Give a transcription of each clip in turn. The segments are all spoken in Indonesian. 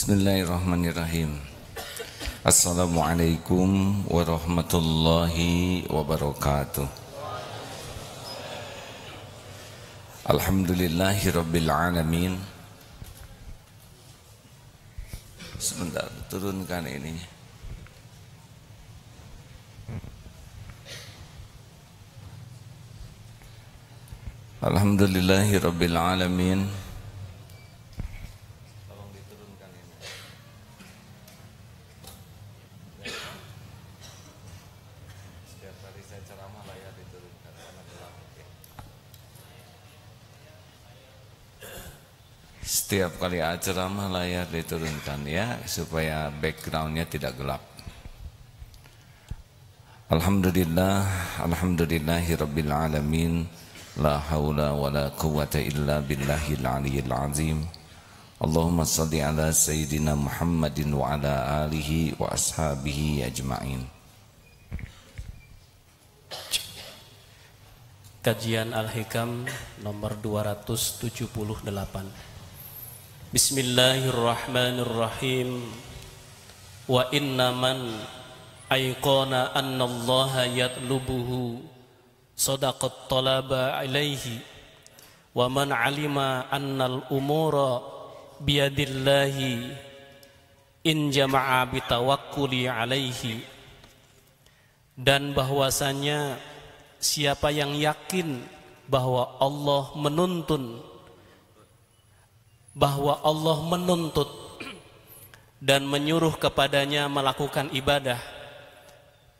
Bismillahirrahmanirrahim. Assalamualaikum warahmatullahi wabarakatuh. Alhamdulillahi rabbil alamin. Sebentar, turunkan ininya. Alhamdulillahi rabbil alamin. Setiap kali ceramah layar diturunkan ya, supaya backgroundnya tidak gelap. Alhamdulillah, alhamdulillahi rabbil alamin. La haula wa la quwwata illa billahil aliyyil azim. Allahumma salli ala sayyidina Muhammadin wa ala alihi wa ashabihi ajma'in. Kajian Al-Hikam nomor 278. Bismillahirrahmanirrahim. Wa inna man ayqana anna allaha yatlubuhu sadaqat talaba alaihi wa man alima annal umura biyadillahi in jama'a bitawakkuli alaihi. Dan bahwasanya siapa yang yakin bahwa Allah menuntut dan menyuruh kepadanya melakukan ibadah,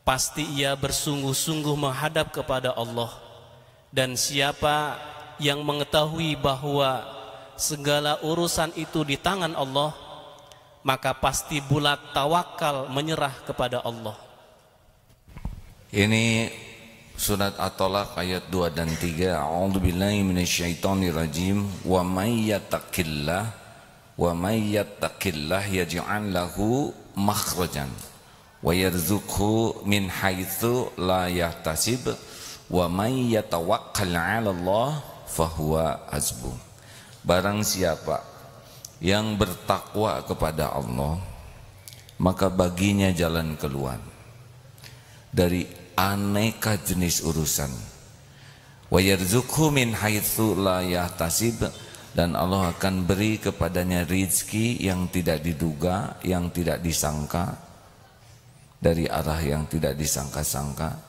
pasti ia bersungguh-sungguh menghadap kepada Allah. Dan siapa yang mengetahui bahwa segala urusan itu di tangan Allah, maka pasti bulat tawakal menyerah kepada Allah. Ini Surat At-Talaq ayat 2 dan 3. A'udzubillahi minasyaitonirrajim. Wa may yattaqillah yaj'al lahu makhrajan wa yarzuqhu min haitsu la yahtasib wa may yatawakkal 'ala Allah fahuwa hasbuh. Barang siapa yang bertakwa kepada Allah, maka baginya jalan keluar dari aneka jenis urusan. Wa yarzuqhu min haitsu la yahtasib, dan Allah akan beri kepadanya rizki yang tidak diduga, yang tidak disangka, dari arah yang tidak disangka-sangka.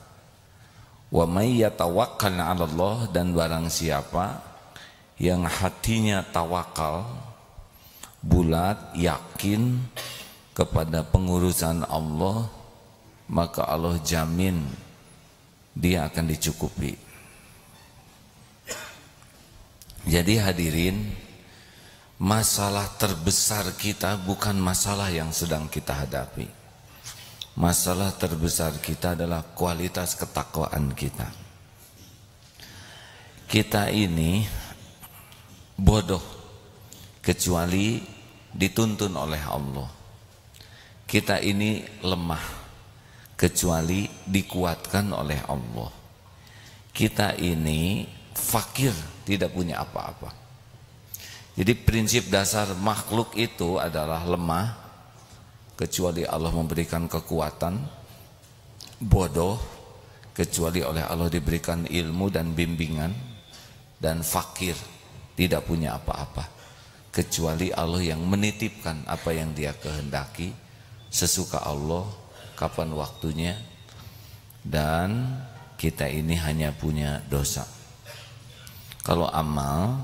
Wa may yatawakkal 'ala Allah, dan barang siapa yang hatinya tawakal, bulat yakin kepada pengurusan Allah, maka Allah jamin dia akan dicukupi. Jadi hadirin, masalah terbesar kita bukan masalah yang sedang kita hadapi. Masalah terbesar kita adalah kualitas ketakwaan kita. Kita ini bodoh kecuali dituntun oleh Allah. Kita ini lemah kecuali dikuatkan oleh Allah. Kita ini fakir, tidak punya apa-apa. Jadi prinsip dasar makhluk itu adalah lemah kecuali Allah memberikan kekuatan, bodoh kecuali oleh Allah diberikan ilmu dan bimbingan, dan fakir, tidak punya apa-apa kecuali Allah yang menitipkan apa yang Dia kehendaki sesuka Allah, kapan waktunya. Dan kita ini hanya punya dosa. Kalau amal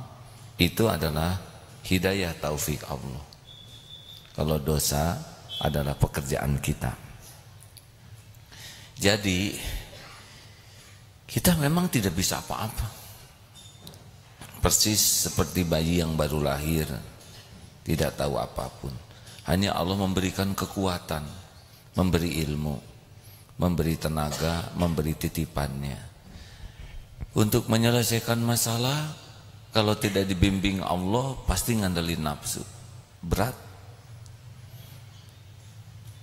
itu adalah hidayah taufik Allah, kalau dosa adalah pekerjaan kita. Jadi kita memang tidak bisa apa-apa, persis seperti bayi yang baru lahir, tidak tahu apapun. Hanya Allah memberikan kekuatan, memberi ilmu, memberi tenaga, memberi titipannya. Untuk menyelesaikan masalah, kalau tidak dibimbing Allah, pasti ngandelin nafsu, berat.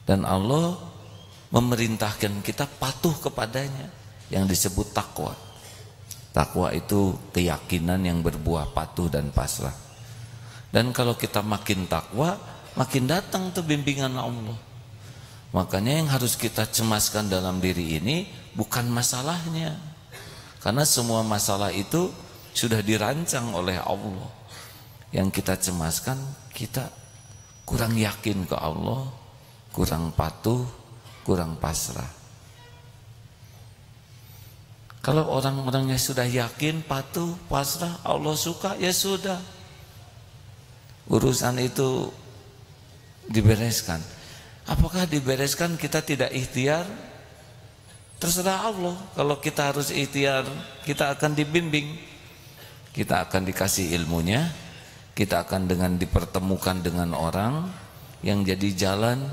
Dan Allah memerintahkan kita patuh kepadanya, yang disebut takwa. Takwa itu keyakinan yang berbuah patuh dan pasrah. Dan kalau kita makin takwa, makin datang tuh bimbingan Allah. Makanya yang harus kita cemaskan dalam diri ini bukan masalahnya, karena semua masalah itu sudah dirancang oleh Allah. Yang kita cemaskan, kita kurang yakin ke Allah, kurang patuh, kurang pasrah. Kalau orang-orangnya sudah yakin, patuh, pasrah, Allah suka, ya sudah, urusan itu dibereskan. Apakah dibereskan kita tidak ikhtiar? Terserah Allah. Kalau kita harus ikhtiar, kita akan dibimbing, kita akan dikasih ilmunya, kita akan dengan dipertemukan dengan orang yang jadi jalan,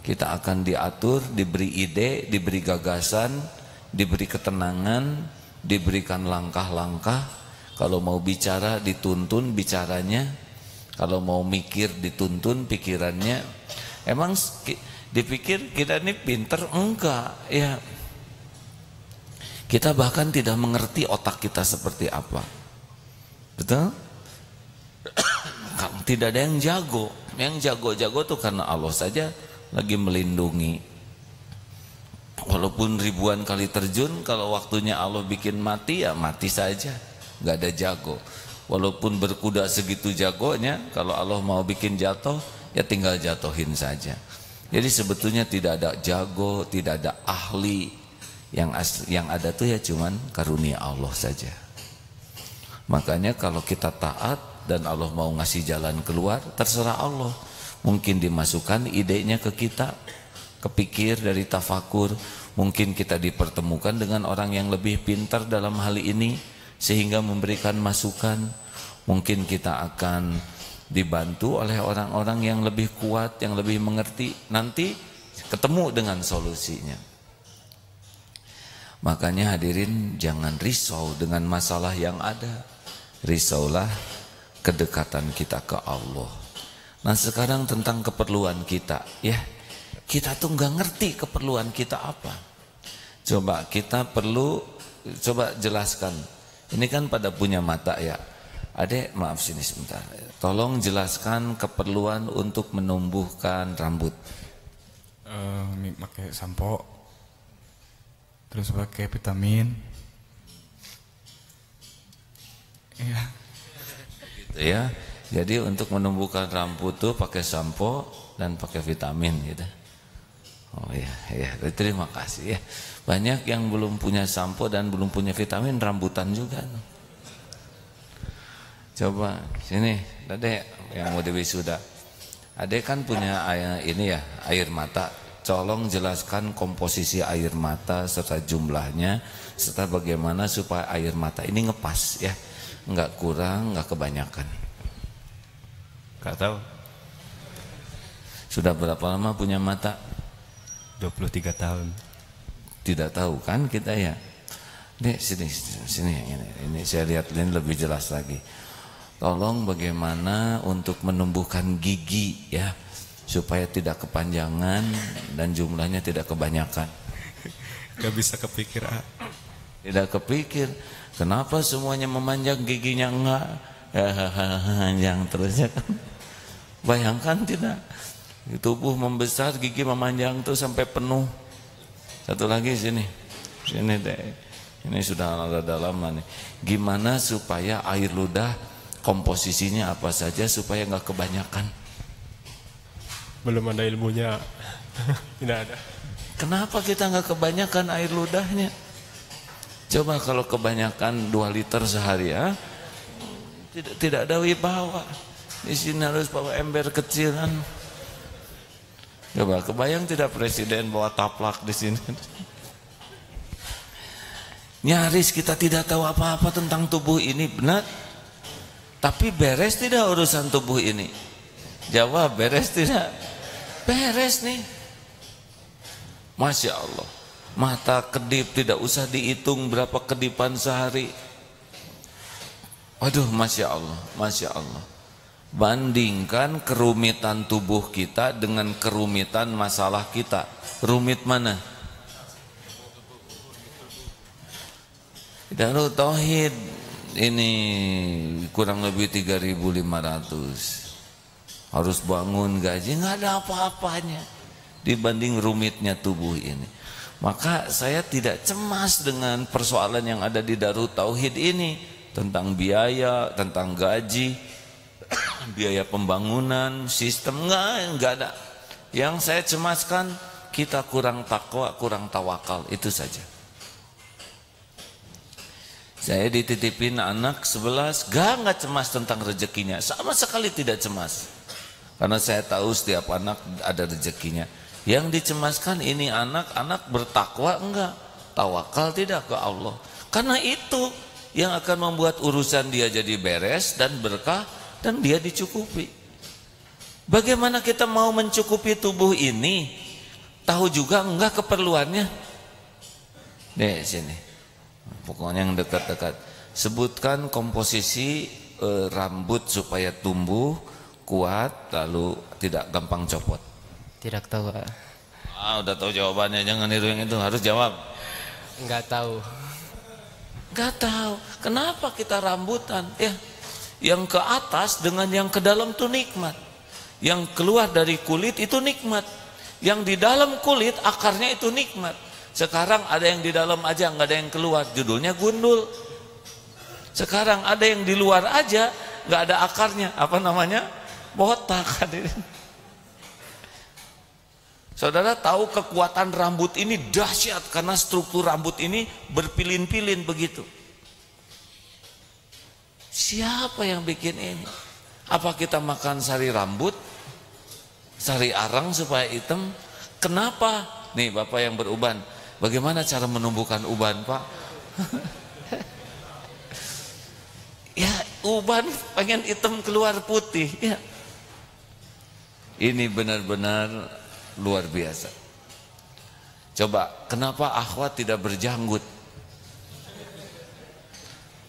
kita akan diatur, diberi ide, diberi gagasan, diberi ketenangan, diberikan langkah-langkah. Kalau mau bicara dituntun bicaranya, kalau mau mikir dituntun pikirannya. Emang dipikir kita ini pinter? Enggak, ya. Kita bahkan tidak mengerti otak kita seperti apa. Betul? Tidak ada yang jago. Yang jago-jago tuh karena Allah saja lagi melindungi. Walaupun ribuan kali terjun, kalau waktunya Allah bikin mati, ya mati saja. Gak ada jago. Walaupun berkuda segitu jagonya, kalau Allah mau bikin jatuh, ya tinggal jatuhin saja. Jadi sebetulnya tidak ada jago, tidak ada ahli. Yang ada tuh ya cuman karunia Allah saja. Makanya kalau kita taat dan Allah mau ngasih jalan keluar, terserah Allah. Mungkin dimasukkan idenya ke kita, kepikir dari tafakur. Mungkin kita dipertemukan dengan orang yang lebih pintar dalam hal ini, sehingga memberikan masukan. Mungkin kita akan dibantu oleh orang-orang yang lebih kuat, yang lebih mengerti. Nanti ketemu dengan solusinya. Makanya hadirin, jangan risau dengan masalah yang ada. Risaulah kedekatan kita ke Allah. Nah sekarang tentang keperluan kita, ya, kita tuh nggak ngerti keperluan kita apa. Coba kita perlu, coba jelaskan. Ini kan pada punya mata ya. Adek, maaf sini sebentar. Tolong jelaskan keperluan untuk menumbuhkan rambut. Pakai sampo, terus pakai vitamin. Iya. Gitu ya. Jadi untuk menumbuhkan rambut tuh pakai sampo dan pakai vitamin gitu. Oh iya, ya. Terima kasih ya. Banyak yang belum punya sampo dan belum punya vitamin, rambutan juga. Coba sini, Adek yang mau diwisuda. Adek kan punya air mata. Tolong jelaskan komposisi air mata serta jumlahnya, serta bagaimana supaya air mata ini ngepas ya, nggak kurang, nggak kebanyakan. Gak tahu. Sudah berapa lama punya mata? 23 tahun. Tidak tahu kan kita ya. Dek sini ini saya lihat ini lebih jelas lagi. Tolong bagaimana untuk menumbuhkan gigi ya, supaya tidak kepanjangan dan jumlahnya tidak kebanyakan. Gak bisa kepikir. Tidak kepikir. Kenapa semuanya memanjang, giginya enggak? Panjang terusnya kan. Bayangkan tidak? Tubuh membesar, gigi memanjang tuh sampai penuh. Satu lagi sini deh. Ini sudah agak lama nih. Gimana supaya air ludah komposisinya apa saja supaya nggak kebanyakan? Belum ada ilmunya. Tidak ada. Kenapa kita nggak kebanyakan air ludahnya? Coba kalau kebanyakan 2 liter sehari ya, tidak ada wibawa. Di sini harus bawa ember kecil kan. Coba kebayang tidak presiden bawa taplak di sini? Nyaris kita tidak tahu apa-apa tentang tubuh ini, benar? Tapi beres tidak urusan tubuh ini? Jawab, beres tidak? Beres nih. Masya Allah. Mata kedip tidak usah dihitung berapa kedipan sehari. Waduh, Masya Allah, Masya Allah. Bandingkan kerumitan tubuh kita dengan kerumitan masalah kita. Rumit mana? Darul Tauhid ini kurang lebih 3.500. harus bangun gaji, nggak ada apa-apanya dibanding rumitnya tubuh ini. Maka saya tidak cemas dengan persoalan yang ada di Darut Tauhid ini, tentang biaya, tentang gaji, biaya pembangunan, sistem, nggak ada. Yang saya cemaskan kita kurang takwa, kurang tawakal, itu saja. Saya dititipin anak 11, nggak cemas tentang rezekinya, sama sekali tidak cemas. Karena saya tahu setiap anak ada rezekinya. Yang dicemaskan ini anak bertakwa enggak, tawakal tidak ke Allah. Karena itu yang akan membuat urusan dia jadi beres dan berkah dan dia dicukupi. Bagaimana kita mau mencukupi tubuh ini? Tahu juga enggak keperluannya? Nih sini. Pokoknya yang dekat-dekat. Sebutkan komposisi rambut supaya tumbuh kuat lalu tidak gampang copot. Tidak tahu. Udah tahu jawabannya, jangan niru yang itu, harus jawab. Enggak tahu. Enggak tahu. Kenapa kita rambutan? Ya, yang ke atas dengan yang ke dalam itu nikmat. Yang keluar dari kulit itu nikmat. Yang di dalam kulit akarnya itu nikmat. Sekarang ada yang di dalam aja, nggak ada yang keluar, judulnya gundul. Sekarang ada yang di luar aja, nggak ada akarnya, apa namanya? Botak. Saudara tahu kekuatan rambut ini dahsyat karena struktur rambut ini berpilin-pilin begitu. Siapa yang bikin ini? Apa kita makan sari rambut, sari arang supaya hitam? Kenapa? Nih Bapak yang beruban, bagaimana cara menumbuhkan uban Pak? Ya uban pengen hitam keluar putih ya. Ini benar-benar luar biasa. Coba kenapa akhwat tidak berjanggut?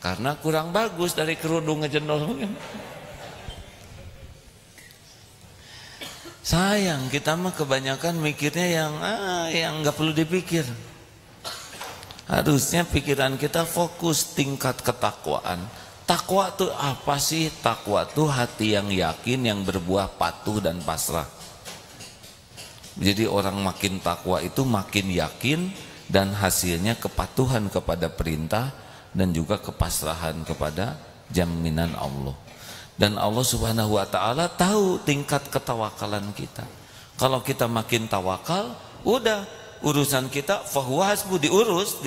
Karena kurang bagus dari kerudung ngejendol. Sayang kita mah kebanyakan mikirnya yang nggak perlu dipikir. Harusnya pikiran kita fokus tingkat ketakwaan. Takwa itu apa sih? Takwa itu hati yang yakin, yang berbuah patuh dan pasrah. Jadi orang makin takwa itu makin yakin dan hasilnya kepatuhan kepada perintah dan juga kepasrahan kepada jaminan Allah. Dan Allah Subhanahu wa taala tahu tingkat ketawakalan kita. Kalau kita makin tawakal, udah urusan kita fahuwa hasbu, diurus.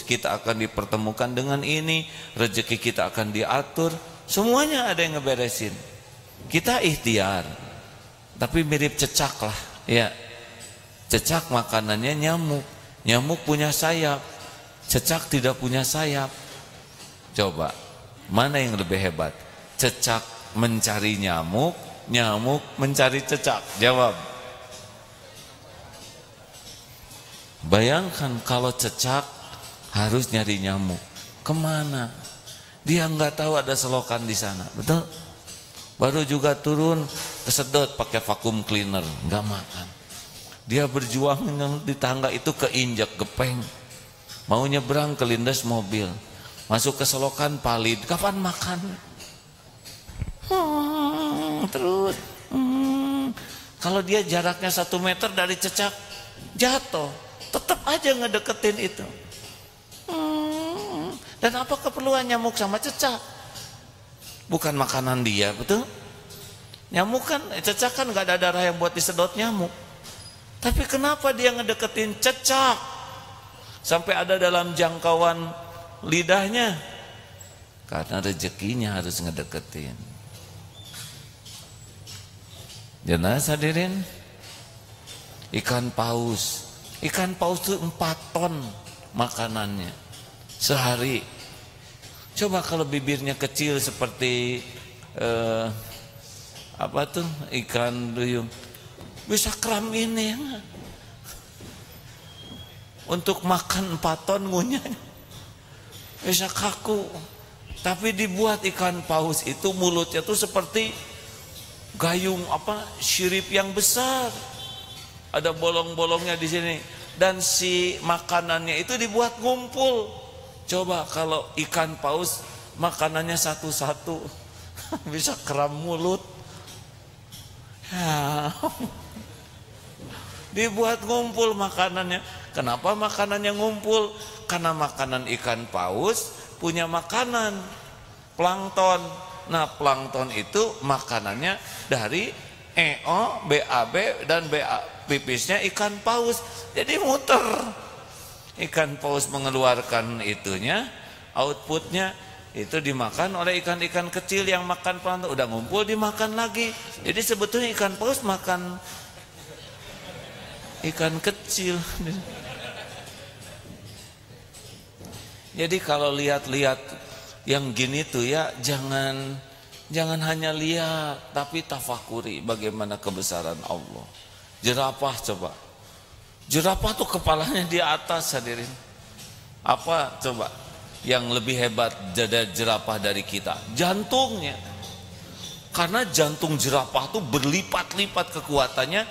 Kita akan dipertemukan dengan ini, rezeki kita akan diatur, semuanya ada yang ngeberesin. Kita ikhtiar. Tapi mirip cecak lah, ya. Cecak makanannya nyamuk. Nyamuk punya sayap. Cecak tidak punya sayap. Coba, mana yang lebih hebat? Cecak mencari nyamuk, nyamuk mencari cecak. Jawab. Bayangkan kalau cecak harus nyari nyamuk. Kemana? Dia nggak tahu ada selokan di sana. Betul? Baru juga turun, kesedot pakai vacuum cleaner. Nggak makan. Dia berjuang di tangga itu keinjak gepeng. Mau nyebrang kelindas mobil. Masuk ke selokan palid. Kapan makan? Terus. Kalau dia jaraknya 1 meter dari cecak, jatuh. Tetap aja ngedeketin itu. Dan apa keperluan nyamuk sama cecak? Bukan makanan dia, betul? Nyamuk kan, cecak kan gak ada darah yang buat disedot nyamuk. Tapi kenapa dia ngedeketin cecak sampai ada dalam jangkauan lidahnya? Karena rezekinya harus ngedeketin. Jelas hadirin, ikan paus itu 4 ton makanannya sehari. Coba kalau bibirnya kecil seperti apa tuh, ikan duyung, bisa kram ini ya. Untuk makan 4 ton ngunyahnya bisa kaku. Tapi dibuat ikan paus itu mulutnya tuh seperti gayung sirip yang besar. Ada bolong-bolongnya di sini. Dan si makanannya itu dibuat ngumpul. Coba kalau ikan paus makanannya satu-satu bisa kram mulut. Ya. Dibuat ngumpul makanannya. Kenapa makanannya ngumpul? Karena makanan ikan paus punya makanan plankton. Nah, plankton itu makanannya dari EO, BAB dan BA pipisnya ikan paus. Jadi muter. Ikan paus mengeluarkan itunya, outputnya itu dimakan oleh ikan-ikan kecil yang makan plankton. Udah ngumpul dimakan lagi. Jadi sebetulnya ikan paus makan ikan kecil. Jadi kalau lihat-lihat yang gini tuh ya jangan hanya lihat tapi tafakuri bagaimana kebesaran Allah. Jerapah coba. Jerapah tuh kepalanya di atas, hadirin. Apa coba yang lebih hebat dari jerapah dari kita? Jantungnya. Karena jantung jerapah tuh berlipat-lipat kekuatannya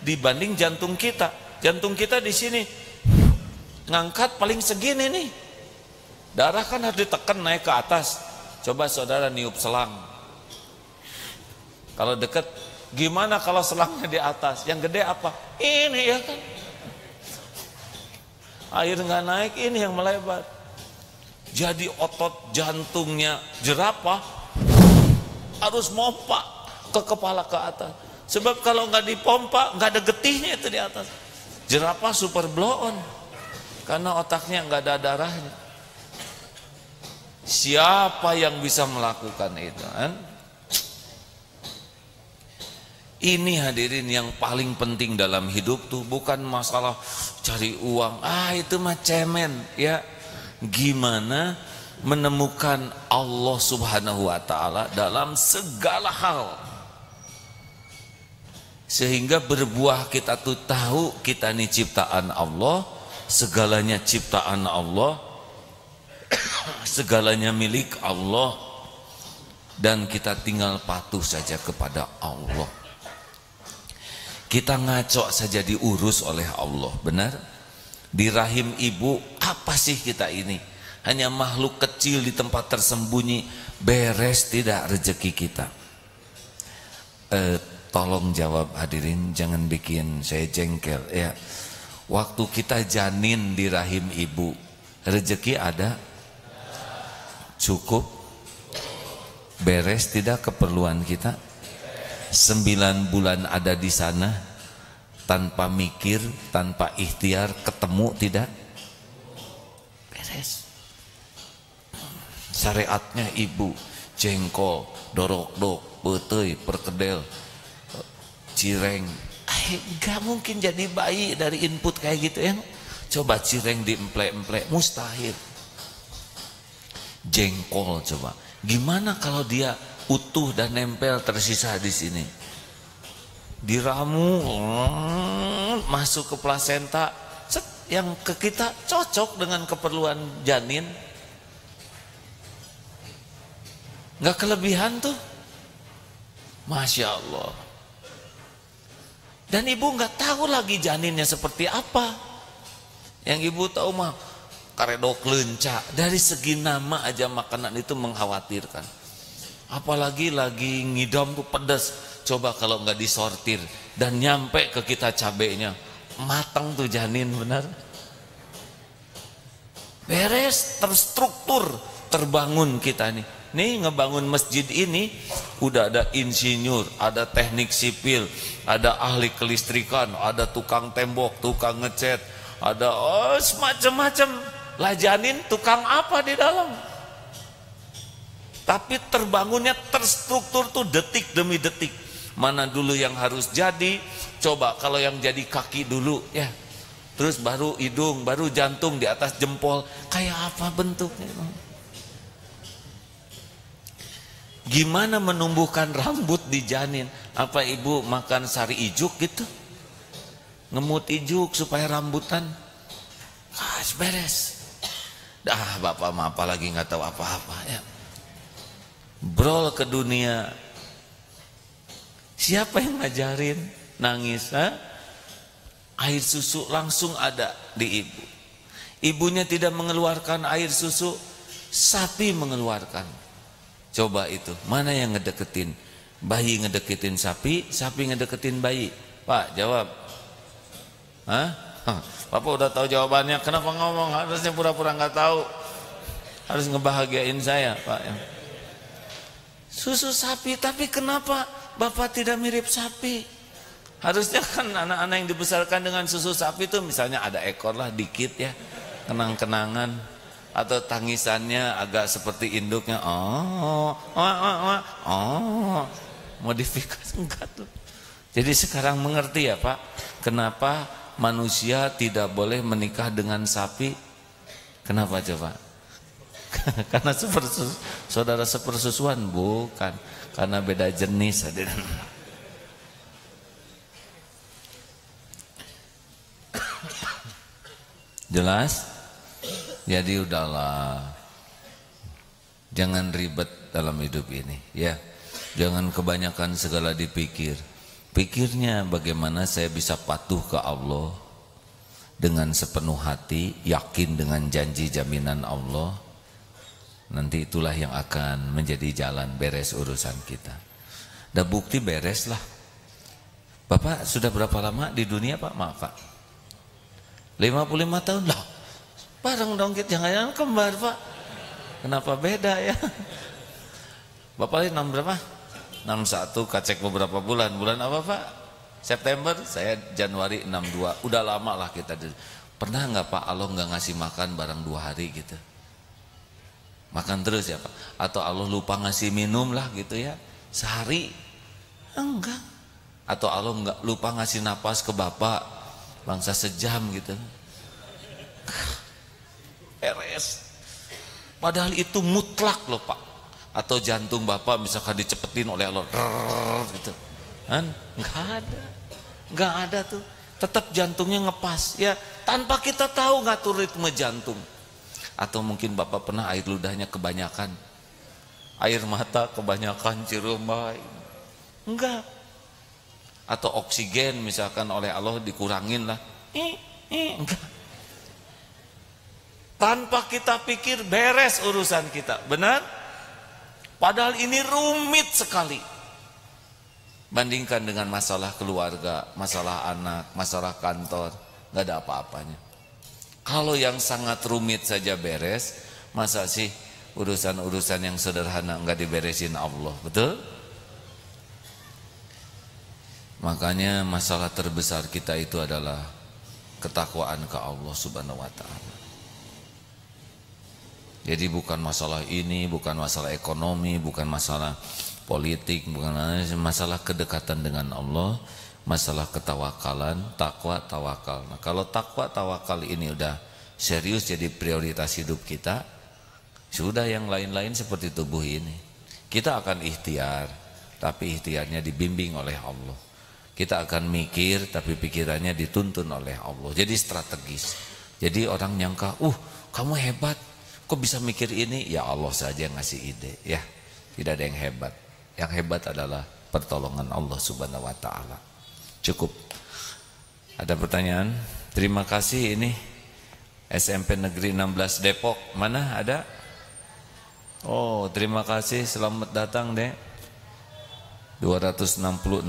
dibanding jantung kita. Jantung kita di sini ngangkat paling segini nih. Darah kan harus ditekan naik ke atas. Coba saudara niup selang. Kalau deket, gimana kalau selangnya di atas? Yang gede apa? Ini ya kan. Air nggak naik, ini yang melebar. Jadi otot jantungnya jerapah harus mompa ke kepala ke atas. Sebab kalau nggak dipompa, nggak ada getihnya itu di atas. Jerapah super blow on karena otaknya nggak ada darahnya. Siapa yang bisa melakukan itu kan? Ini hadirin yang paling penting dalam hidup tuh bukan masalah cari uang. Itu mah cemen ya. Gimana menemukan Allah Subhanahu wa taala dalam segala hal. Sehingga berbuah kita tuh tahu kita ini ciptaan Allah, segalanya ciptaan Allah. Segalanya milik Allah dan kita tinggal patuh saja kepada Allah. Kita ngaco saja diurus oleh Allah, benar? Di rahim ibu apa sih kita ini? Hanya makhluk kecil di tempat tersembunyi. Beres tidak rezeki kita? Tolong jawab hadirin, jangan bikin saya jengkel ya. Waktu kita janin di rahim ibu, rezeki ada? Cukup? Beres tidak keperluan kita? 9 bulan ada di sana tanpa mikir, tanpa ikhtiar, ketemu tidak? Beres. Syariatnya ibu, jengkol, dorok-dok, beteuy, perkedel, cireng. Gak mungkin jadi bayi dari input kayak gitu ya. Coba cireng diemplek-emplek, mustahil. Jengkol coba, gimana kalau dia utuh dan nempel tersisa di sini? Diramu, masuk ke plasenta, yang ke kita cocok dengan keperluan janin. Nggak kelebihan tuh, masya Allah. Dan ibu nggak tahu lagi janinnya seperti apa. Yang ibu tahu mah karedok leunca. Dari segi nama aja makanan itu mengkhawatirkan. Apalagi lagi ngidam tuh pedas. Coba kalau nggak disortir dan nyampe ke kita cabenya, matang tuh janin, benar? Beres, terstruktur, terbangun kita nih. Nih ngebangun masjid ini udah ada insinyur, ada teknik sipil, ada ahli kelistrikan, ada tukang tembok, tukang ngecat, ada semacam-macam. Lah janin tukang apa di dalam? Tapi terbangunnya terstruktur tuh detik demi detik. Mana dulu yang harus jadi? Coba kalau yang jadi kaki dulu ya. Terus baru hidung, baru jantung di atas jempol. Kayak apa bentuknya? Gimana menumbuhkan rambut di janin? Apa ibu makan sari ijuk gitu? Ngemut ijuk supaya rambutan? Beres. Dah bapak mah apalagi nggak tahu apa-apa ya. Brol ke dunia. Siapa yang ngajarin? Nangis, ha? Air susu langsung ada di ibu. Ibunya tidak mengeluarkan air susu, sapi mengeluarkan. Coba itu, mana yang ngedeketin? Bayi ngedeketin sapi, sapi ngedeketin bayi. Pak, jawab. Hah? Bapak udah tahu jawabannya, kenapa ngomong? Harusnya pura-pura nggak tahu. Harus ngebahagiain saya, Pak. Susu sapi, tapi kenapa Bapak tidak mirip sapi? Harusnya kan anak-anak yang dibesarkan dengan susu sapi itu misalnya ada ekor lah dikit ya, kenang-kenangan, atau tangisannya agak seperti induknya. Modifikasi enggak tuh. Jadi sekarang mengerti ya Pak, kenapa manusia tidak boleh menikah dengan sapi? Kenapa coba? Karena saudara sepersusuan? Bukan, karena beda jenis. Jelas? Jadi udahlah, jangan ribet dalam hidup ini ya. Jangan kebanyakan segala dipikir. Pikirnya bagaimana saya bisa patuh ke Allah dengan sepenuh hati, yakin dengan janji jaminan Allah. Nanti itulah yang akan menjadi jalan beres urusan kita. Dah bukti beres lah. Bapak sudah berapa lama di dunia Pak? Maaf Pak, 55 tahun lah. Bareng dong kita, jangan-jangan kembar Pak. Kenapa beda ya? Bapak ini 6 berapa? 61, kacek beberapa bulan. Bulan apa Pak? September, saya Januari 62. Udah lama lah kita. Pernah nggak Pak Allah nggak ngasih makan barang 2 hari gitu? Makan terus ya Pak? Atau Allah lupa ngasih minum lah gitu ya? Sehari? Enggak. Atau Allah nggak lupa ngasih napas ke Bapak bangsa sejam gitu? Beres. Padahal itu mutlak loh Pak. Atau jantung Bapak misalkan dicepetin oleh Allah gitu kan? Nggak ada tuh, tetap jantungnya ngepas ya, tanpa kita tahu ngatur ritme jantung. Atau mungkin Bapak pernah air ludahnya kebanyakan, air mata kebanyakan cirumbai, enggak. Atau oksigen misalkan oleh Allah dikurangin lah, enggak. Tanpa kita pikir beres urusan kita, benar? Padahal ini rumit sekali. Bandingkan dengan masalah keluarga, masalah anak, masalah kantor, nggak ada apa-apanya. Kalau yang sangat rumit saja beres, masa sih urusan-urusan yang sederhana nggak diberesin Allah, betul? Makanya masalah terbesar kita itu adalah ketakwaan ke Allah Subhanahu wa Ta'ala. Jadi bukan masalah ini, bukan masalah ekonomi, bukan masalah politik, bukan masalah kedekatan dengan Allah, masalah ketawakalan, takwa, tawakal. Nah, kalau takwa, tawakal ini udah serius jadi prioritas hidup kita, sudah yang lain-lain seperti tubuh ini. Kita akan ikhtiar, tapi ikhtiarnya dibimbing oleh Allah. Kita akan mikir, tapi pikirannya dituntun oleh Allah. Jadi strategis. Jadi orang nyangka, kamu hebat. Kok bisa mikir ini? Ya Allah saja yang ngasih ide ya. Tidak ada yang hebat. Yang hebat adalah pertolongan Allah Subhanahu wa Ta'ala. Cukup. Ada pertanyaan? Terima kasih. Ini SMP Negeri 16 Depok. Mana ada? Oh, terima kasih. Selamat datang Dek. 266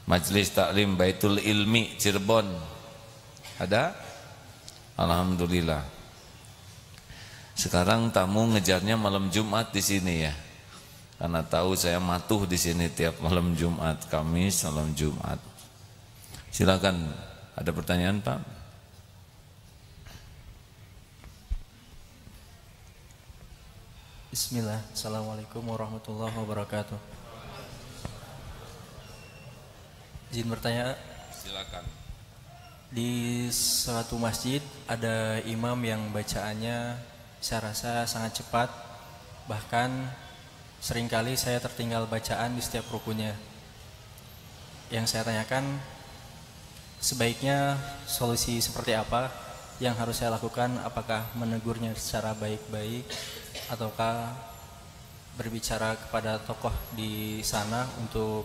Majelis Taklim Baitul Ilmi Cirebon. Ada? Alhamdulillah. Sekarang tamu ngejarnya malam Jumat di sini ya, karena tahu saya matuh di sini tiap malam Jumat, Kamis, malam Jumat. Silakan, ada pertanyaan Pak? Bismillah, Assalamualaikum warahmatullahi wabarakatuh. Izin bertanya. Silakan. Di suatu masjid ada imam yang bacaannya saya rasa sangat cepat, bahkan seringkali saya tertinggal bacaan di setiap rukunya. Yang saya tanyakan, sebaiknya solusi seperti apa yang harus saya lakukan? Apakah menegurnya secara baik-baik ataukah berbicara kepada tokoh di sana untuk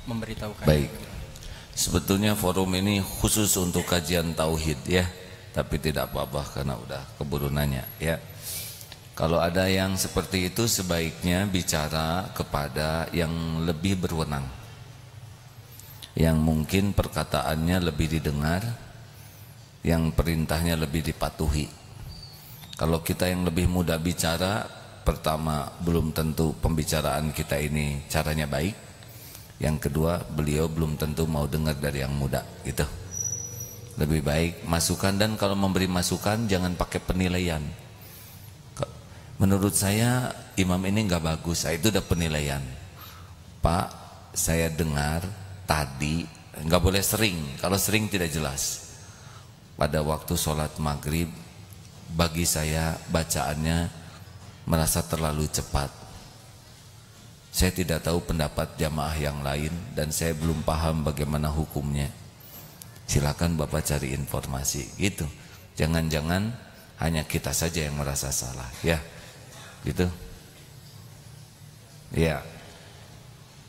memberitahukan? Baik, sebetulnya forum ini khusus untuk kajian tauhid ya, tapi tidak apa-apa karena udah keburu nanya ya. Kalau ada yang seperti itu sebaiknya bicara kepada yang lebih berwenang, yang mungkin perkataannya lebih didengar, yang perintahnya lebih dipatuhi. Kalau kita yang lebih muda bicara, pertama belum tentu pembicaraan kita ini caranya baik, yang kedua beliau belum tentu mau dengar dari yang muda gitu. Lebih baik masukan, dan kalau memberi masukan jangan pakai penilaian. Menurut saya imam ini nggak bagus, itu udah penilaian. Pak, saya dengar tadi, nggak boleh sering. Kalau sering tidak jelas. Pada waktu sholat maghrib, bagi saya bacaannya merasa terlalu cepat. Saya tidak tahu pendapat jamaah yang lain dan saya belum paham bagaimana hukumnya. Silakan Bapak cari informasi gitu. Jangan-jangan hanya kita saja yang merasa salah, ya. Gitu. Ya.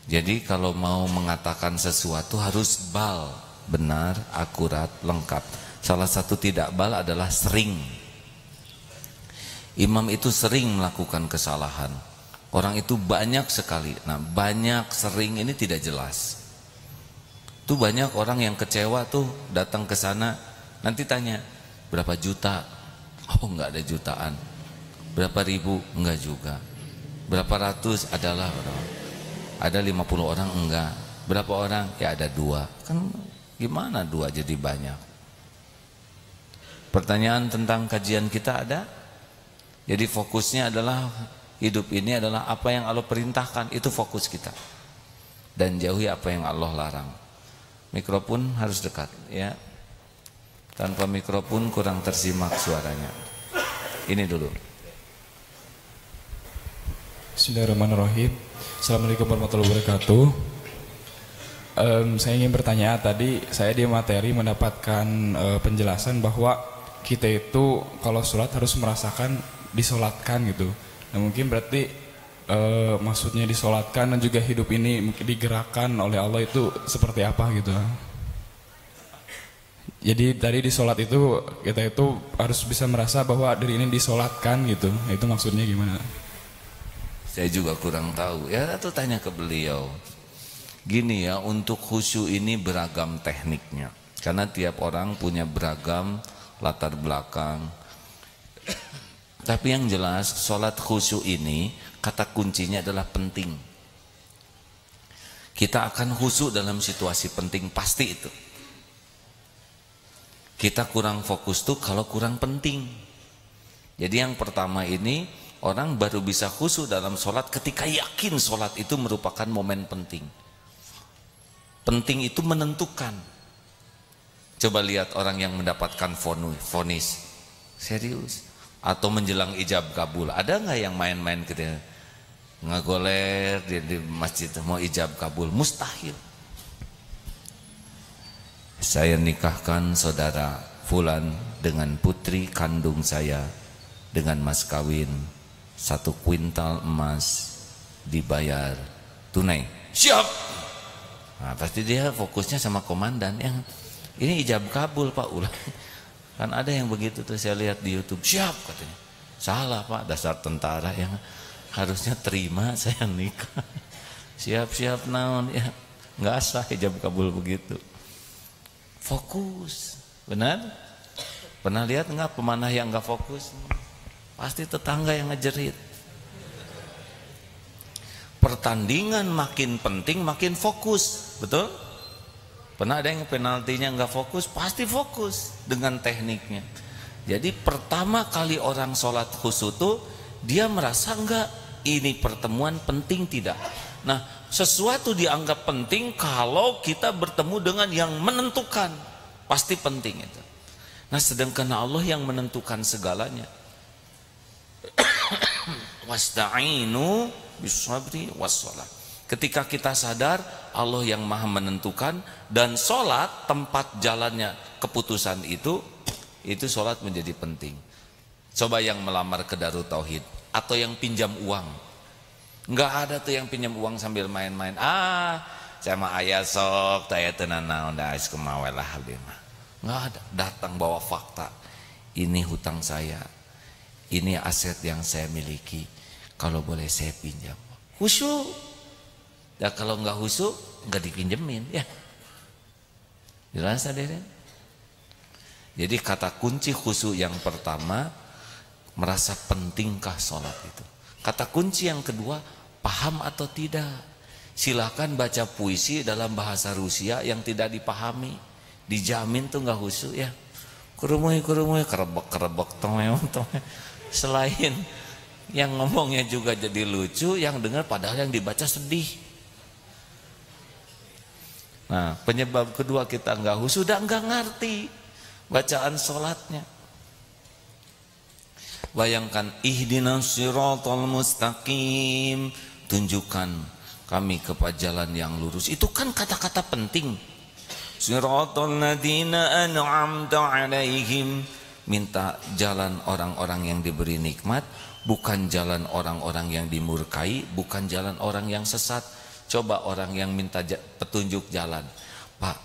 Jadi kalau mau mengatakan sesuatu harus bal, benar, akurat, lengkap. Salah satu tidak bal adalah sering. Imam itu sering melakukan kesalahan. Orang itu banyak sekali. Nah, banyak, sering ini tidak jelas. Tuh banyak orang yang kecewa tuh datang ke sana, nanti tanya, berapa juta? Oh, enggak ada jutaan. Berapa ribu? Enggak juga. Berapa ratus? Adalah orang. Ada 50 orang? Enggak. Berapa orang? Ya ada 2. Kan gimana 2 jadi banyak? Pertanyaan tentang kajian kita ada? Jadi fokusnya adalah hidup ini adalah apa yang Allah perintahkan, itu fokus kita. Dan jauhi apa yang Allah larang. Mikrofon harus dekat, ya. Tanpa mikrofon kurang tersimak suaranya. Ini dulu. Bismillahirrahmanirrahim. Assalamualaikum warahmatullahi wabarakatuh. Saya ingin bertanya, tadi saya di materi mendapatkan penjelasan bahwa kita itu kalau sholat harus merasakan disolatkan gitu. Nah mungkin berarti maksudnya disolatkan dan juga hidup ini digerakkan oleh Allah itu seperti apa gitu. Jadi tadi di sholat itu kita itu harus bisa merasa bahwa diri ini disolatkan gitu. Itu maksudnya gimana? Saya juga kurang tahu. Ya itu tanya ke beliau. Gini ya, untuk khusyuk ini beragam tekniknya. Karena tiap orang punya beragam latar belakang. Tapi yang jelas sholat khusyuk ini kata kuncinya adalah penting. Kita akan khusyuk dalam situasi penting, pasti itu. Kita kurang fokus tuh kalau kurang penting. Jadi yang pertama ini, orang baru bisa khusyuk dalam sholat ketika yakin sholat itu merupakan momen penting. Penting itu menentukan. Coba lihat orang yang mendapatkan vonis, serius. Atau menjelang ijab kabul, ada nggak yang main-main gitu, ngagoler di masjid mau ijab kabul? Mustahil. Saya nikahkan saudara Fulan dengan putri kandung saya dengan mas kawin 1 kuintal emas dibayar tunai. Siap. Nah, pasti dia fokusnya sama komandan yang ini ijab kabul Pak ulang. Kan ada yang begitu tuh saya lihat di YouTube. Siap katanya. Salah Pak, dasar tentara yang harusnya terima saya nikah. Siap-siap naon ya. Enggak sah ijab kabul begitu. Fokus. Benar? Pernah lihat enggak pemanah yang enggak fokus? Pasti tetangga yang ngejerit. Pertandingan makin penting makin fokus. Betul? Pernah ada yang penaltinya nggak fokus, pasti fokus dengan tekniknya. Jadi pertama kali orang sholat khusyuk tuh dia merasa nggak ini pertemuan penting tidak. Nah sesuatu dianggap penting kalau kita bertemu dengan yang menentukan, pasti penting itu. Nah sedangkan Allah yang menentukan segalanya. Wasta'inu bis-sabri was-shalah. Ketika kita sadar Allah yang maha menentukan dan sholat tempat jalannya keputusan itu sholat menjadi penting. Coba yang melamar ke Darut Tauhid atau yang pinjam uang, nggak ada tuh yang pinjam uang sambil main-main. Saya mah ayah sok, saya tenan naon dah kemawelah mah. Nggak ada, datang bawa fakta. Ini hutang saya, Ini aset yang saya miliki, kalau boleh saya pinjam. Khusyuk. Dan kalau nggak khusyuk, nggak dipinjemin ya. Jelas hadirin? Jadi kata kunci khusyuk yang pertama, merasa pentingkah sholat itu. Kata kunci yang kedua, paham atau tidak. Silakan baca puisi dalam bahasa Rusia yang tidak dipahami, dijamin tuh nggak khusyuk ya. Kurumui kerebek tong. Selain yang ngomongnya juga jadi lucu, yang dengar padahal yang dibaca sedih. Nah, penyebab kedua kita nggak khusyuk, sudah nggak ngerti bacaan sholatnya. Bayangkan, ihdinas siratal mustaqim, tunjukkan kami kepada jalan yang lurus. Itu kan kata-kata penting. Siratal ladzina an'amta 'alaihim, minta jalan orang-orang yang diberi nikmat, bukan jalan orang-orang yang dimurkai, bukan jalan orang yang sesat. Coba orang yang minta petunjuk jalan, Pak,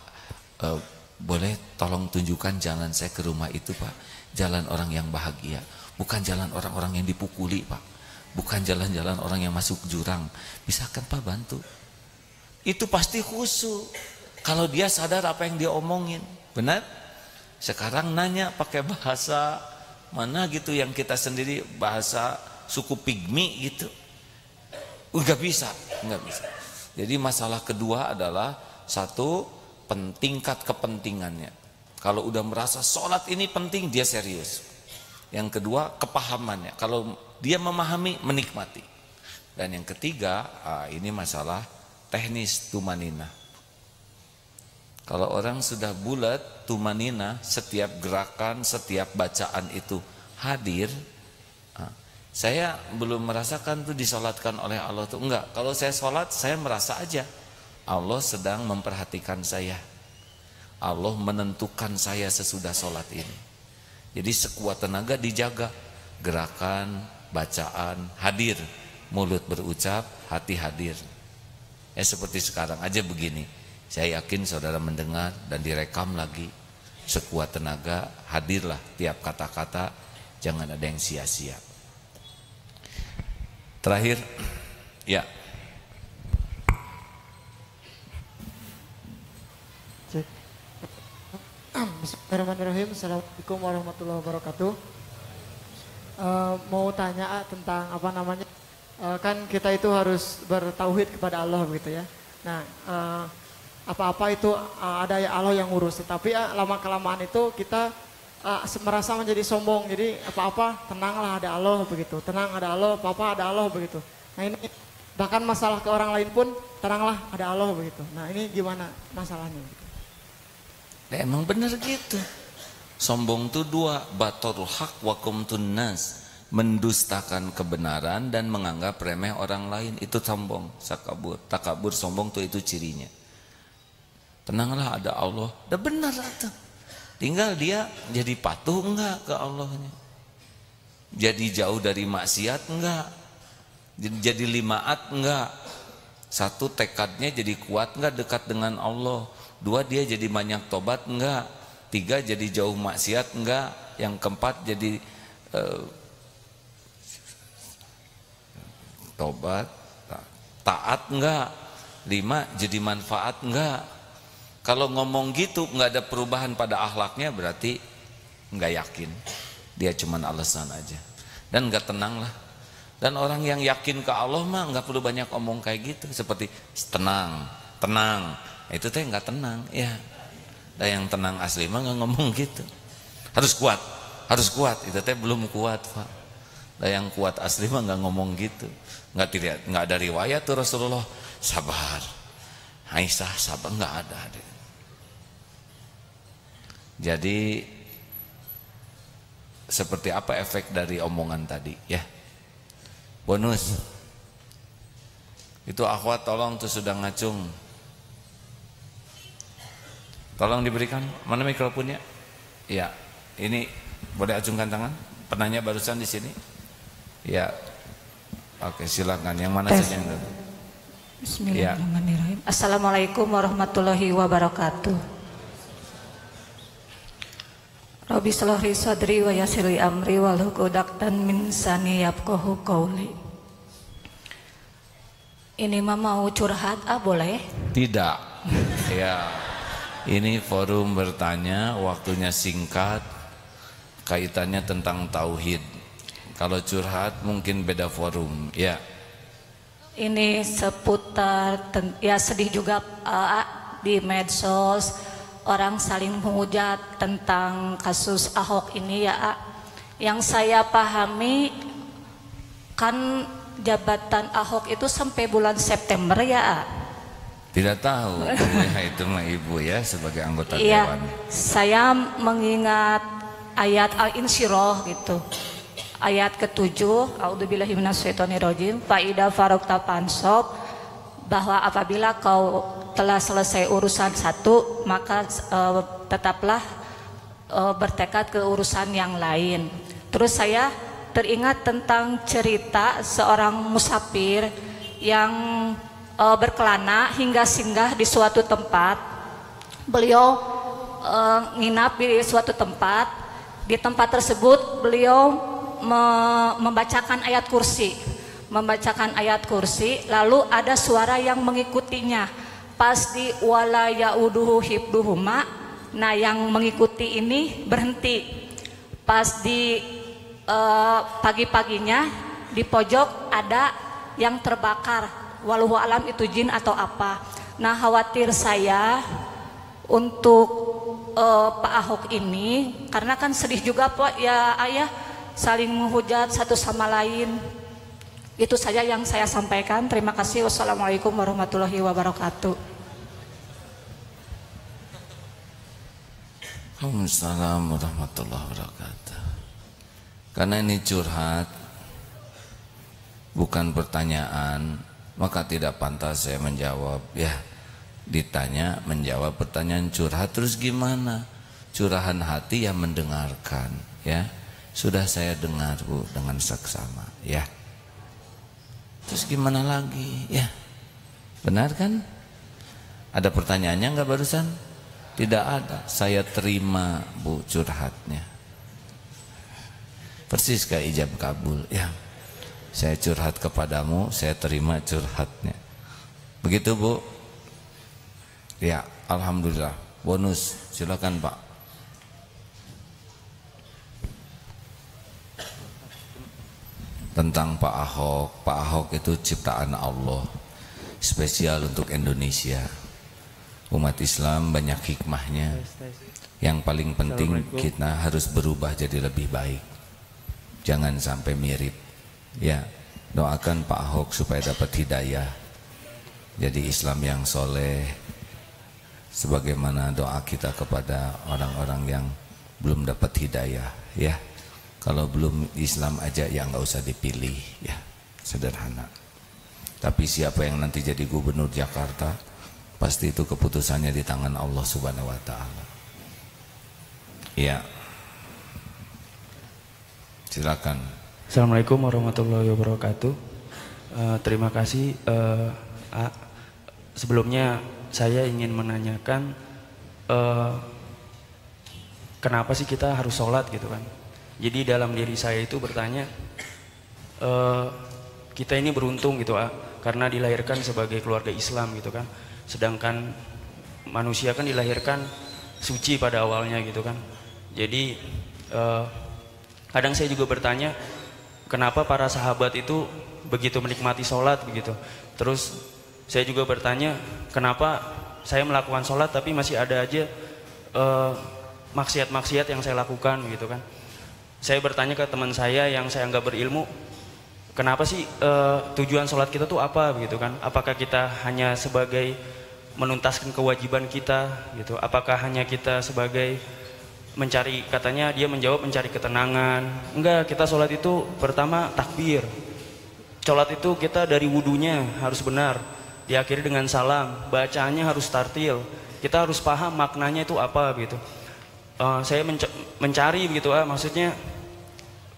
boleh tolong tunjukkan jalan saya ke rumah itu, Pak. Jalan orang yang bahagia, bukan jalan orang-orang yang dipukuli, Pak. Bukan jalan-jalan orang yang masuk jurang. Bisakah Pak bantu? Itu pasti khusyuk kalau dia sadar apa yang dia omongin. Benar? Sekarang nanya pakai bahasa mana gitu yang kita sendiri, bahasa suku Pigmi gitu. Enggak bisa. Jadi masalah kedua adalah satu, tingkat kepentingannya. Kalau udah merasa sholat ini penting, dia serius. Yang kedua, kepahamannya. Kalau dia memahami, menikmati. Dan yang ketiga, ini masalah teknis tumanina. Kalau orang sudah bulat tumanina, setiap gerakan, setiap bacaan itu hadir. Saya belum merasakan tuh disolatkan oleh Allah tuh, enggak. Kalau saya sholat, saya merasa aja Allah sedang memperhatikan saya. Allah menentukan saya sesudah sholat ini. Jadi sekuat tenaga dijaga. Gerakan, bacaan, hadir. Mulut berucap, hati hadir. Ya seperti sekarang aja begini. Saya yakin saudara mendengar dan direkam lagi. Sekuat tenaga, hadirlah tiap kata-kata. Jangan ada yang sia-sia. Terakhir, ya. Bismillahirrahmanirrahim. Assalamualaikum warahmatullahi wabarakatuh. Mau tanya tentang apa namanya? Kan kita itu harus bertauhid kepada Allah begitu ya. Nah, apa-apa itu ada ya Allah yang ngurus. Tapi lama kelamaan itu kita merasa menjadi sombong. Jadi apa-apa tenanglah ada Allah begitu. Tenang ada Allah, apa-apa ada Allah begitu. Nah ini bahkan masalah ke orang lain pun tenanglah ada Allah begitu. Nah ini gimana masalahnya? Nah, emang benar gitu. Sombong itu dua, batorul haq wa qumtun nas, mendustakan kebenaran dan menganggap remeh orang lain. Itu sombong, sakabur, takabur, sombong tuh itu cirinya. Tenanglah ada Allah, udah benar tuh. Tinggal dia jadi patuh enggak ke Allahnya. Jadi jauh dari maksiat enggak. Jadi limaat enggak. Satu, tekadnya jadi kuat enggak dekat dengan Allah. Dua, dia jadi banyak tobat enggak. Tiga, jadi jauh maksiat enggak. Yang keempat, jadi tobat, taat enggak. Lima, jadi manfaat enggak. Kalau ngomong gitu nggak ada perubahan pada akhlaknya, berarti nggak yakin. Dia cuman alasan aja. Dan nggak tenang lah. Dan orang yang yakin ke Allah mah nggak perlu banyak omong kayak gitu. Seperti tenang, tenang. Itu teh nggak tenang, ya. Dan yang tenang asli mah nggak ngomong gitu. Harus kuat, harus kuat. Itu teh belum kuat, Pak. Dan yang kuat asli mah nggak ngomong gitu. Nggak ada riwayat tuh Rasulullah sabar, Aisyah sabar, nggak ada. Jadi seperti apa efek dari omongan tadi ya? Bonus. Itu akhwat tolong tuh sudah ngacung. Tolong diberikan. Mana mikrofonnya? Ya, ini boleh acungkan tangan. Penanya barusan di sini. Ya. Oke, silakan. Yang mana saja yang datang? Bismillahirrahmanirrahim. Assalamualaikum warahmatullahi wabarakatuh. Rabbi shrah li sadri wa yassir li amri wahlul 'uqdatam min lisani yafqahu qawli. Ini mah mau curhat, boleh? Tidak. Ya. Ini forum bertanya, waktunya singkat, kaitannya tentang tauhid. Kalau curhat mungkin beda forum, ya. Ini seputar, ya sedih juga di medsos, orang saling menghujat tentang kasus Ahok ini ya. Yang saya pahami kan jabatan Ahok itu sampai bulan September ya. Tidak tahu, ya, itu mah ibu ya sebagai anggota iya, dewan. Saya mengingat ayat Al-Insyirah gitu. Ayat ke-7, A'udzubillahi minasyaitonirrajim, fa idza faragta fansab, bahwa apabila kau telah selesai urusan satu, maka tetaplah bertekad ke urusan yang lain. Terus saya teringat tentang cerita seorang musafir yang berkelana hingga singgah di suatu tempat. Beliau nginap di suatu tempat. Di tempat tersebut beliau membacakan ayat kursi. Lalu ada suara yang mengikutinya. Pas di wala yauduhu hibduhuma, nah yang mengikuti ini berhenti. Pas di pagi-paginya di pojok ada yang terbakar. Walau alam itu jin atau apa. Nah khawatir saya untuk Pak Ahok ini, karena kan sedih juga Pak ya ayah, saling menghujat satu sama lain. Itu saja yang saya sampaikan. Terima kasih. Wassalamualaikum warahmatullahi wabarakatuh. Waalaikumsalam warahmatullahi wabarakatuh. Karena ini curhat, bukan pertanyaan, maka tidak pantas saya menjawab. Ya, ditanya menjawab pertanyaan curhat, terus gimana? Curahan hati yang mendengarkan, ya. Sudah saya dengar Bu dengan saksama, ya. Terus gimana lagi, ya? Benar kan? Ada pertanyaannya enggak barusan? Tidak ada. Saya terima Bu curhatnya. Persis kayak ijab kabul, ya. Saya curhat kepadamu, saya terima curhatnya. Begitu Bu? Ya, alhamdulillah. Bonus, silakan Pak. Tentang Pak Ahok. Pak Ahok itu ciptaan Allah, spesial untuk Indonesia. Umat Islam banyak hikmahnya. Yang paling penting kita harus berubah jadi lebih baik. Jangan sampai mirip. Ya, doakan Pak Ahok supaya dapat hidayah, jadi Islam yang soleh, sebagaimana doa kita kepada orang-orang yang belum dapat hidayah. Ya, kalau belum Islam aja ya nggak usah dipilih, ya, sederhana. Tapi siapa yang nanti jadi gubernur Jakarta, pasti itu keputusannya di tangan Allah Subhanahu Wa Taala. Ya, silakan. Assalamualaikum warahmatullahi wabarakatuh. Terima kasih. Sebelumnya saya ingin menanyakan, kenapa sih kita harus sholat gitu kan? Jadi dalam diri saya itu bertanya, kita ini beruntung gitu karena dilahirkan sebagai keluarga Islam gitu kan. Sedangkan manusia kan dilahirkan suci pada awalnya gitu kan. Jadi kadang saya juga bertanya, kenapa para sahabat itu begitu menikmati sholat begitu. Terus saya juga bertanya, kenapa saya melakukan sholat tapi masih ada aja maksiat-maksiat yang saya lakukan begitu kan. Saya bertanya ke teman saya yang saya anggap berilmu, kenapa sih tujuan sholat kita tuh apa begitu kan. Apakah kita hanya sebagai menuntaskan kewajiban kita gitu. Apakah hanya kita sebagai mencari, katanya dia menjawab mencari ketenangan. Enggak, kita sholat itu pertama takbir. Sholat itu kita dari wudunya harus benar, diakhiri dengan salam, bacaannya harus tartil. Kita harus paham maknanya itu apa gitu. Saya mencari begitu maksudnya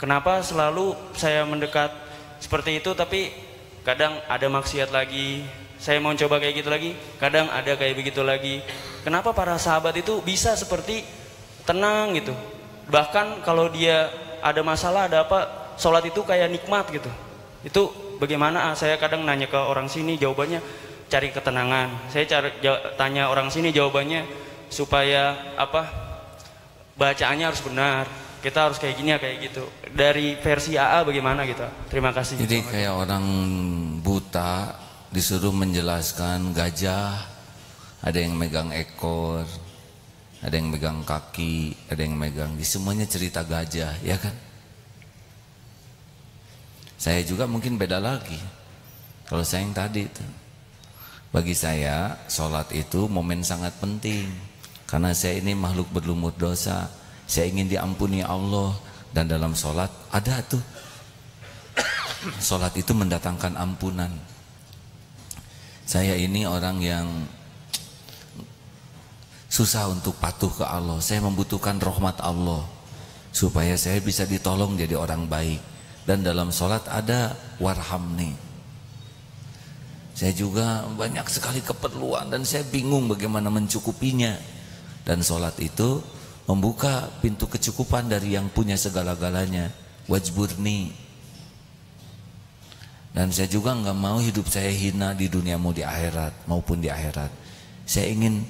kenapa selalu saya mendekat seperti itu tapi kadang ada maksiat lagi. Saya mau coba kayak gitu lagi, kadang ada kayak begitu lagi. Kenapa para sahabat itu bisa seperti tenang gitu, Bahkan kalau dia ada masalah, ada apa, sholat itu kayak nikmat gitu. Itu bagaimana? Saya kadang nanya ke orang sini, jawabannya cari ketenangan. Saya tanya orang sini, jawabannya supaya apa? Bacaannya harus benar. Kita harus kayak gini ya, kayak gitu. Dari versi AA bagaimana gitu? Terima kasih. Jadi kayak orang buta disuruh menjelaskan gajah, ada yang megang ekor, ada yang megang kaki, ada yang megang, di semuanya cerita gajah, ya kan? Saya juga mungkin beda lagi. Kalau saya yang tadi itu, bagi saya sholat itu momen sangat penting, karena saya ini makhluk berlumut dosa. Saya ingin diampuni Allah, dan dalam sholat ada tuh, sholat itu mendatangkan ampunan. Saya ini orang yang susah untuk patuh ke Allah. Saya membutuhkan rahmat Allah supaya saya bisa ditolong jadi orang baik. Dan dalam sholat ada warhamni. Saya juga banyak sekali keperluan dan saya bingung bagaimana mencukupinya. Dan sholat itu membuka pintu kecukupan dari yang punya segala-galanya. Wajburni. Dan saya juga nggak mau hidup saya hina di dunia mau di akhirat maupun di akhirat. Saya ingin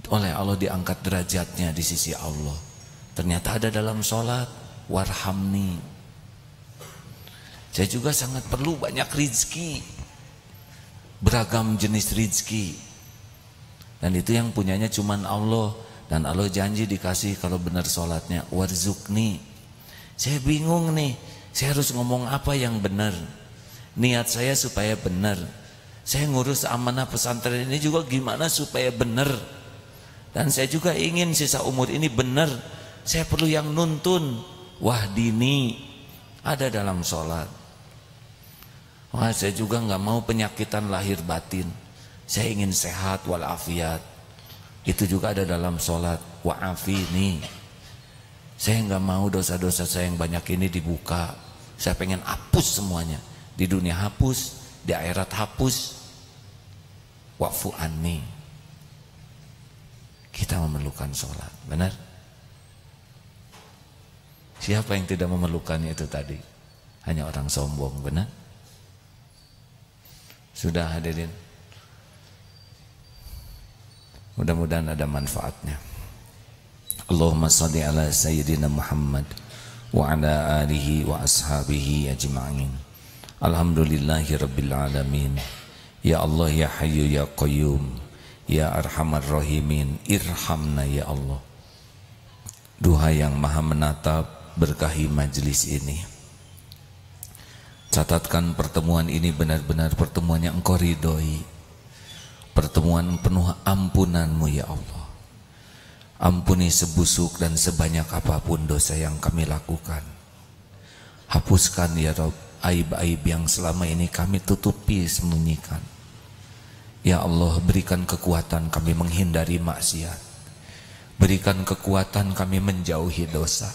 oleh Allah diangkat derajatnya di sisi Allah. Ternyata ada dalam sholat warhamni. Saya juga sangat perlu banyak rizki, beragam jenis rizki, dan itu yang punyanya cuman Allah. Dan Allah janji dikasih kalau benar sholatnya. Warzukni. Saya bingung nih, saya harus ngomong apa yang benar. Niat saya supaya benar. Saya ngurus amanah pesantren ini juga gimana supaya benar. Dan saya juga ingin sisa umur ini benar. Saya perlu yang nuntun. Wahdini ada dalam sholat. Wah, saya juga nggak mau penyakitan lahir batin. Saya ingin sehat walafiat. Itu juga ada dalam sholat. Wa'afini. Saya nggak mau dosa-dosa saya yang banyak ini dibuka. Saya pengen hapus semuanya. Di dunia hapus, di akhirat hapus. Wa'fu anni. Kita memerlukan sholat, benar? Siapa yang tidak memerlukannya itu tadi? Hanya orang sombong, benar? Sudah hadirin. Mudah-mudahan ada manfaatnya. Allahumma salli ala Sayyidina Muhammad wa ala alihi wa ashabihi ajma'in. Alhamdulillahi Rabbil Alamin. Ya Allah, ya Hayyu, ya Qayyum, ya Arhamar Rahimin, irhamna ya Allah. Duha yang maha menatap, berkahi majlis ini. Catatkan pertemuan ini benar-benar pertemuan yang Engkau ridhoi. Pertemuan penuh ampunan-Mu ya Allah. Ampuni sebusuk dan sebanyak apapun dosa yang kami lakukan. Hapuskan ya Rabb aib-aib yang selama ini kami tutupi, sembunyikan. Ya Allah, berikan kekuatan kami menghindari maksiat. Berikan kekuatan kami menjauhi dosa.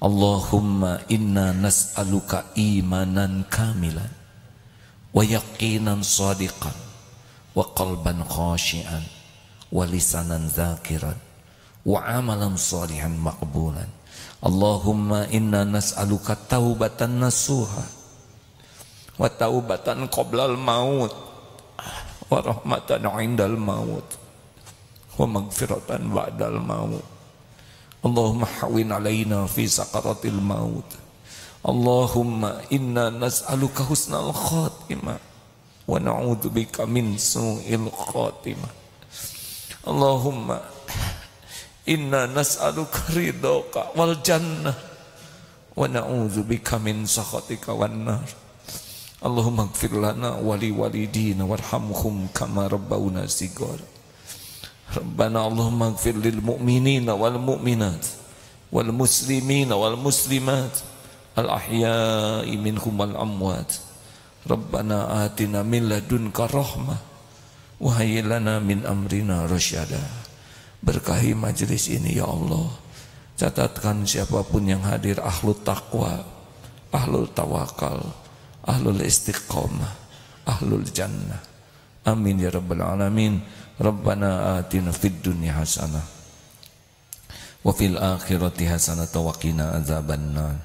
Allahumma inna nas'aluka imanan kamilan wa yaqinan sadiqan wa qalban khashian wa lisanan zakiran wa amalan salihan maqbulan. Allahumma inna nas'aluka taubatan nasuha wa taubatan qoblal maut wa rahmatan indal maut wa magfiratan ba'dal maut. Allahumma hawin alaina fi sakaratil maut. Allahumma inna nas'aluka husnal khatimah wa na'udzubika min su'il khatimah. Allahumma inna nas'aluka ridhaka wal jannah wa na'udzubika min sakhatika wan nar. Allahumma ighfir lana wa li walidina warhamhum kama rabbawna shighara. Rabbana Allahumma ighfir lil mu'minina wal mu'minat wal muslimina wal muslimat al ahya'i minhum wal amwat. Rabbana atina min ladunka rahmah wa hayyi lana min amrina rasyada. Berkahi majlis ini ya Allah. Catatkan siapapun yang hadir ahlul taqwa, ahlul tawakal, ahlul istiqamah, ahlul jannah. Amin ya rabbal alamin. Rabbana atina fid dunya hasanah wa fil akhirati hasanatan wa qina adzabannar.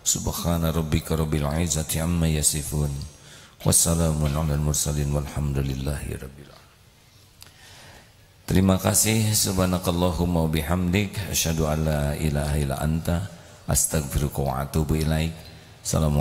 Subhana rabbika rabbil izzati amma yasifun. Wassalamun alal mursalin walhamdulillahi rabbil alamin. Terima kasih. Subhanakallahumma bihamdik asyhadu an la ilaha illa anta astaghfiruka wa atubu ilaik. Assalamualaikum.